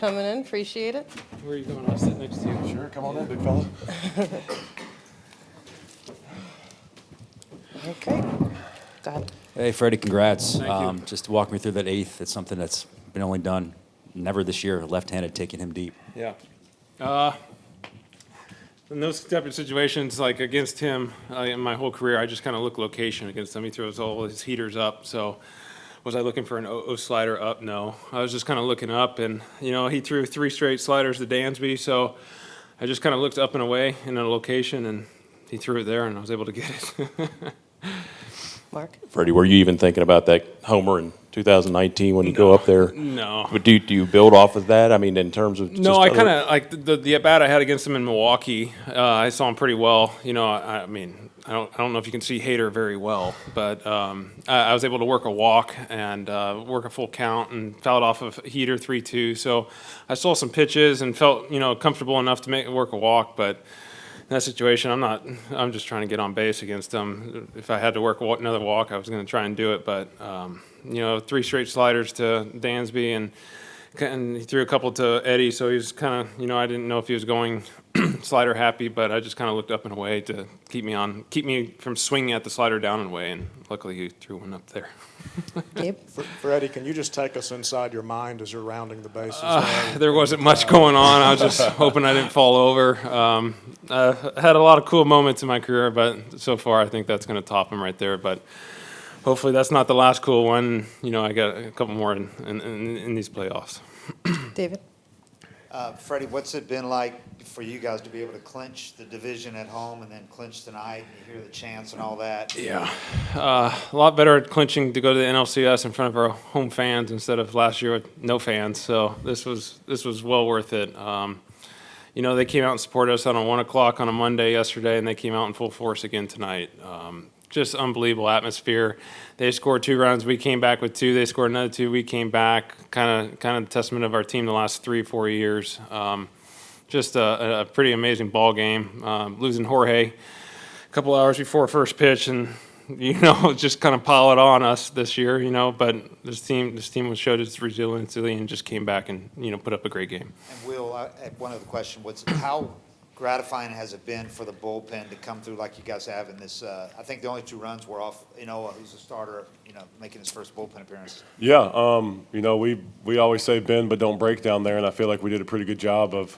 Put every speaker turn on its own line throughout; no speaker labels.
coming in. Appreciate it.
Where are you going? I'll sit next to you.
Sure, come on in, big fella.
Okay. Go ahead.
Hey, Freddie, congrats.
Thank you.
Just walk me through that eighth. It's something that's been only done never this year, left-handed, taking him deep.
Yeah. In those type of situations, like against him, in my whole career, I just kind of look location against him. He throws all his heaters up. So was I looking for an O slider up? No. I was just kind of looking up, and, he threw 3 straight sliders to Dansby. So I just kind of looked up and away in a location, and he threw it there, and I was able to get it.
Mark?
Freddie, were you even thinking about that homer in 2019 when you go up there?
No.
But do you build off of that? I mean, in terms of
No, I kind of like the at bat I had against him in Milwaukee. I saw him pretty well. I mean, I don't know if you can see Hader very well, but I was able to work a walk and work a full count and fouled off of heater 3-2. So I saw some pitches and felt comfortable enough to work a walk, but. In that situation, I'm just trying to get on base against him. If I had to work another walk, I was going to try and do it. But 3 straight sliders to Dansby, and he threw a couple to Eddie. So he was kind of, I didn't know if he was going slider happy, but I just kind of looked up and away to keep me from swinging at the slider down and away. And luckily, he threw one up there.
Gabe?
Freddie, can you just take us inside your mind as you're rounding the bases?
There wasn't much going on. I was just hoping I didn't fall over. I had a lot of cool moments in my career, but so far I think that's going to top him right there. But hopefully that's not the last cool one. I got a couple more in these playoffs.
David?
Freddie, what's it been like for you guys to be able to clinch the division at home and then clinch tonight, and you hear the chants and all that?
Yeah, a lot better at clinching to go to the NLCS in front of our home fans instead of last year with no fans. So this was well worth it. They came out and supported us on 1 o'clock on a Monday yesterday, and they came out in full force again tonight. Just unbelievable atmosphere. They scored 2 runs. We came back with 2. They scored another 2. We came back. Kind of the testament of our team the last 3-4 years. Just a pretty amazing ball game. Losing Jorge a couple hours before first pitch, and just kind of pile it on us this year. But this team showed its resiliency and just came back and put up a great game.
And Will, one other question: how gratifying has it been for the bullpen to come through like you guys have in this? I think the only 2 runs were off who's a starter, making his first bullpen appearance.
Yeah, we always say bend but don't break down there, and I feel like we did a pretty good job of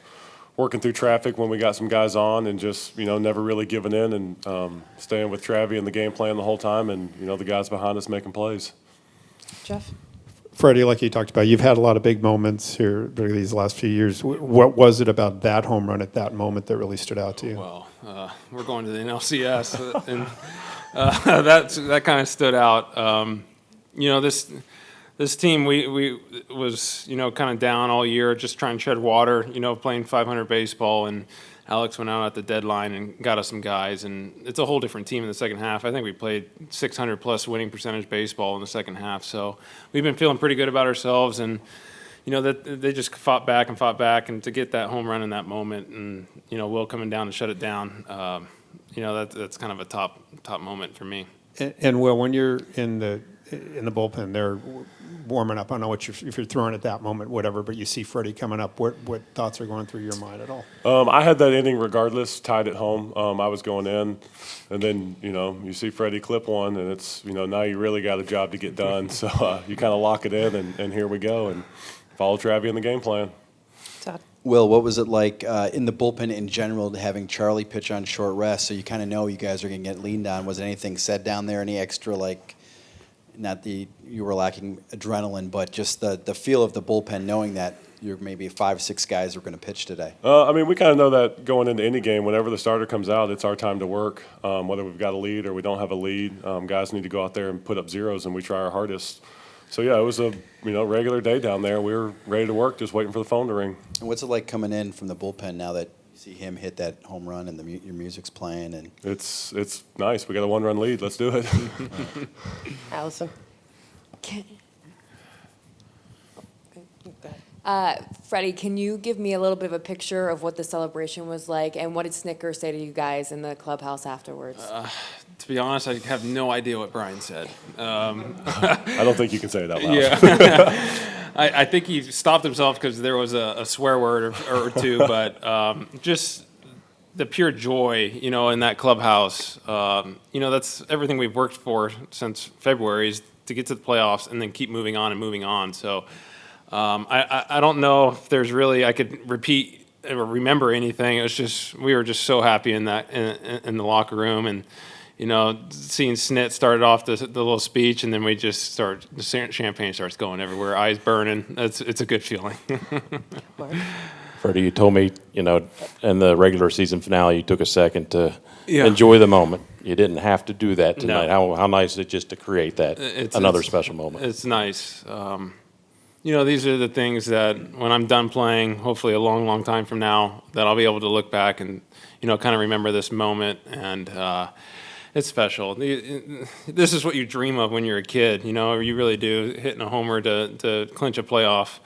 working through traffic when we got some guys on and just, never really giving in and staying with Travie and the game plan the whole time, and, the guys behind us making plays.
Jeff?
Freddie, like you talked about, you've had a lot of big moments here these last few years. What was it about that home run at that moment that really stood out to you?
Well, we're going to the NLCS, and that kind of stood out. This team, we was kind of down all year, just trying to tread water, playing 500 baseball, and Alex went out at the deadline and got us some guys, and it's a whole different team in the second half. I think we played 600-plus winning percentage baseball in the second half, so we've been feeling pretty good about ourselves, and that they just fought back, and to get that home run in that moment, and Will coming down to shut it down, that's kind of a top moment for me.
And Will, when you're in the bullpen, they're warming up. I don't know if you're throwing at that moment, whatever, but you see Freddie coming up. What thoughts are going through your mind at all?
I had that inning regardless, tied at home. I was going in, and then, you see Freddie clip one, and it's, now you really got a job to get done. So you kind of lock it in, and here we go, and follow Travie in the game plan.
Todd?
Will, what was it like in the bullpen in general, having Charlie pitch on short rest, so you kind of know you guys are going to get leaned on? Was anything said down there, any extra, not you were lacking adrenaline, but just the feel of the bullpen, knowing that you're maybe 5-6 guys are going to pitch today?
We kind of know that going into any game, whenever the starter comes out, it's our time to work. Whether we've got a lead or we don't have a lead, guys need to go out there and put up zeros, and we try our hardest. So, yeah, it was a regular day down there. We were ready to work, just waiting for the phone to ring.
And what's it like coming in from the bullpen now that you see him hit that home run and your music's playing? And
It's nice. We got a 1-run lead. Let's do it.
Allison?
Freddie, can you give me a little bit of a picture of what the celebration was like, and what did Snicker say to you guys in the clubhouse afterwards?
To be honest, I have no idea what Brian said.
I don't think you can say it out loud.
Yeah. I think he stopped himself because there was a swear word or two, but just the pure joy, in that clubhouse. That's everything we've worked for since February is to get to the playoffs and then keep moving on and moving on. So I don't know if there's really I could repeat or remember anything. It was just we were just so happy in that in the locker room, and seeing Snit started off the little speech, and then we just the champagne starts going everywhere, eyes burning. It's a good feeling.
Mark?
Freddie, you told me, in the regular season finale, you took a second to
Yeah.
enjoy the moment. You didn't have to do that tonight.
No.
How nice is it just to create that, another special moment?
It's nice. These are the things that when I'm done playing, hopefully a long, long time from now, that I'll be able to look back and, kind of remember this moment. And it's special. This is what you dream of when you're a kid, or you really do, hitting a homer to clinch a playoff.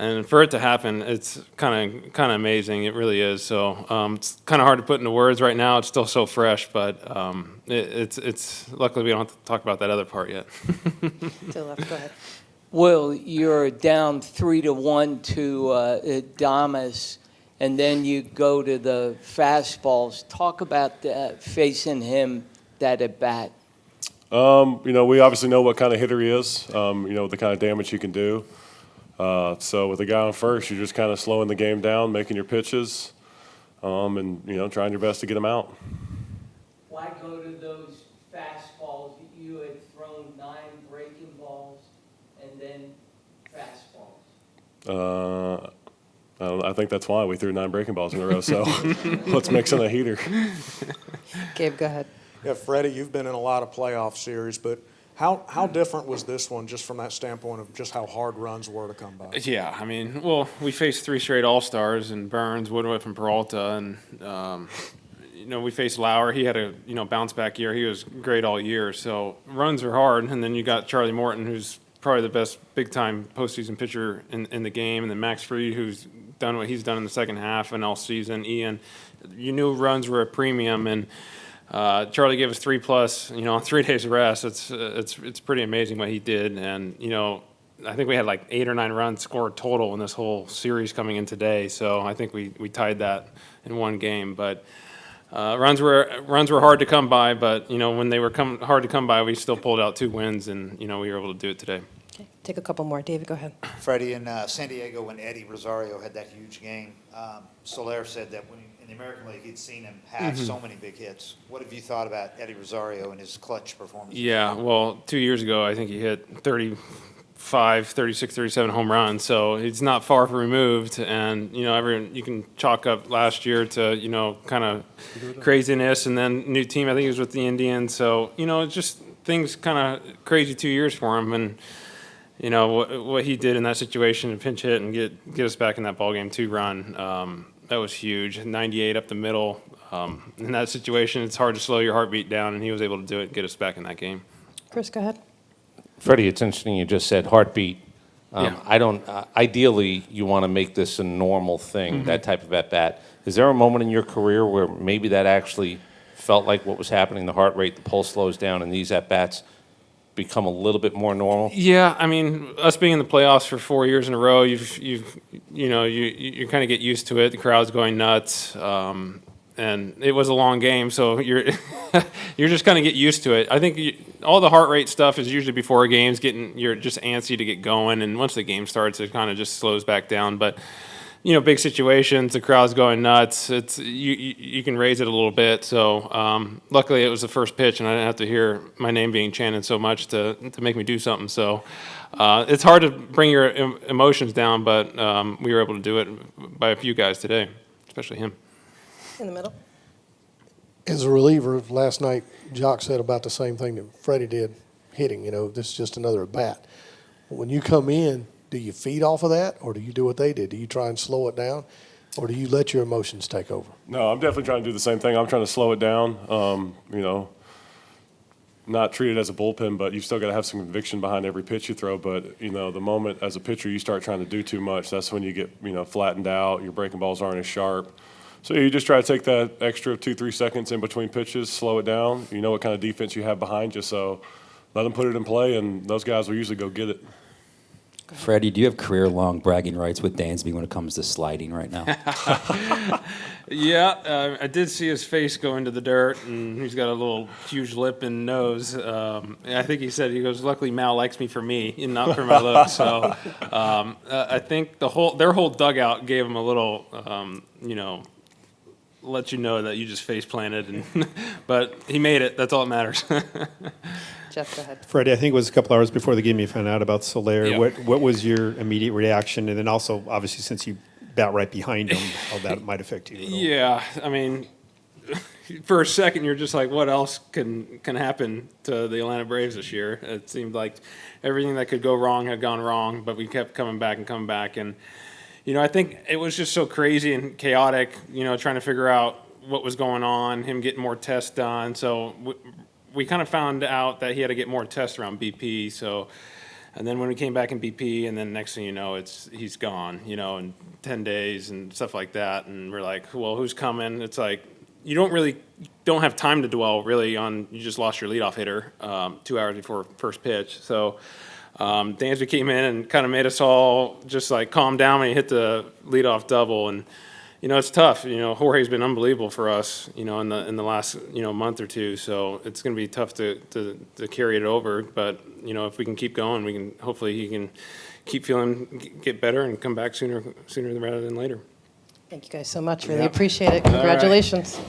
And for it to happen, it's kind of amazing. It really is. So it's kind of hard to put into words right now. It's still so fresh, but it's luckily we don't have to talk about that other part yet.
To the left, go ahead.
Well, you're down 3-1 to Damas, and then you go to the fastballs. Talk about facing him that at bat.
We obviously know what kind of hitter he is. The kind of damage he can do. So with the guy on first, you're just kind of slowing the game down, making your pitches, and trying your best to get him out.
Why go to those fastballs? You had thrown 9 breaking balls and then fastballs.
I think that's why we threw 9 breaking balls in a row. So let's mix in a heater.
Gabe, go ahead.
Yeah, Freddie, you've been in a lot of playoff series, but how different was this one just from that standpoint of just how hard runs were to come by?
Yeah, we faced 3 straight All-Stars and Burns, Woodruff, and Peralta, and we faced Lauer. He had a bounce back year. He was great all year. So runs are hard, and then you got Charlie Morton, who's probably the best big time postseason pitcher in the game, and then Max Fried, who's done what he's done in the second half and all season. Ian, you knew runs were a premium, and Charlie gave us 3+ on 3 days of rest. It's pretty amazing what he did, and I think we had like 8 or 9 runs scored total in this whole series coming in today. So I think we tied that in one game. But runs were hard to come by. But when they were hard to come by, we still pulled out 2 wins, and we were able to do it today.
Okay, take a couple more. David, go ahead.
Freddie, in San Diego when Eddie Rosario had that huge game, Soler said that when in the American League he'd seen him have so many big hits. What have you thought about Eddie Rosario and his clutch performance?
Yeah, well, 2 years ago, I think he hit 35, 36, 37 home runs, so he's not far removed. And, everyone, you can chalk up last year to, kind of craziness, and then new team, I think he was with the Indians. So, just things kind of crazy 2 years for him. And, what he did in that situation, pinch hit and get us back in that ballgame 2-run, that was huge. 98 up the middle. In that situation, it's hard to slow your heartbeat down, and he was able to do it and get us back in that game.
Chris, go ahead.
Freddie, it's interesting you just said heartbeat.
Yeah.
I don't. Ideally, you want to make this a normal thing, that type of at bat. Is there a moment in your career where maybe that actually felt like what was happening? The heart rate, the pulse slows down, and these at bats become a little bit more normal?
Yeah, us being in the playoffs for 4 years in a row, you kind of get used to it. The crowd's going nuts, and it was a long game, so you're just kind of get used to it. I think all the heart rate stuff is usually before games. You're just antsy to get going, and once the game starts, it kind of just slows back down. But big situations, the crowd's going nuts. It's you can raise it a little bit. So luckily, it was the first pitch, and I didn't have to hear my name being chanted so much to make me do something. So it's hard to bring your emotions down, but we were able to do it by a few guys today, especially him.
In the middle.
As a reliever, last night, Jock said about the same thing that Freddie did, hitting. This is just another at bat. When you come in, do you feed off of that, or do you do what they did? Do you try and slow it down, or do you let your emotions take over?
No, I'm definitely trying to do the same thing. I'm trying to slow it down. Not treat it as a bullpen, but you've still got to have some conviction behind every pitch you throw. But the moment as a pitcher you start trying to do too much, that's when you get flattened out. Your breaking balls aren't as sharp. So you just try to take that extra 2-3 seconds in between pitches, slow it down. You know what kind of defense you have behind you, so let them put it in play, and those guys will usually go get it.
Freddie, do you have career-long bragging rights with Dansby when it comes to sliding right now?
Yeah, I did see his face go into the dirt, and he's got a little huge lip and nose. I think he said, he goes, luckily Mal likes me for me and not for my looks. So I think their whole dugout gave him a little, let you know that you just face planted, but he made it. That's all that matters.
Jeff, go ahead.
Freddie, I think it was a couple hours before the game you found out about Soler.
Yeah.
What was your immediate reaction? And then also, obviously, since you bat right behind him, how that might affect you. at all.
Yeah, I mean, for a second you're just like, what else can happen to the Atlanta Braves this year? It seemed like everything that could go wrong had gone wrong, but we kept coming back. And, I think it was just so crazy and chaotic, trying to figure out what was going on, him getting more tests done. So we kind of found out that he had to get more tests around BP. So, and then when we came back in BP, and then next thing you know, he's gone, in 10 days and stuff like that. And we're like, well, who's coming? It's like, you don't have time to dwell really on, you just lost your leadoff hitter 2 hours before first pitch. So Dansby came in and kind of made us all just like calm down when he hit the leadoff double. And, it's tough. Jorge's been unbelievable for us, in the last, month or two. So it's going to be tough to carry it over. But, if we can keep going, hopefully he can keep get better and come back sooner rather than later.
Thank you guys so much. Really appreciate it. Congratulations.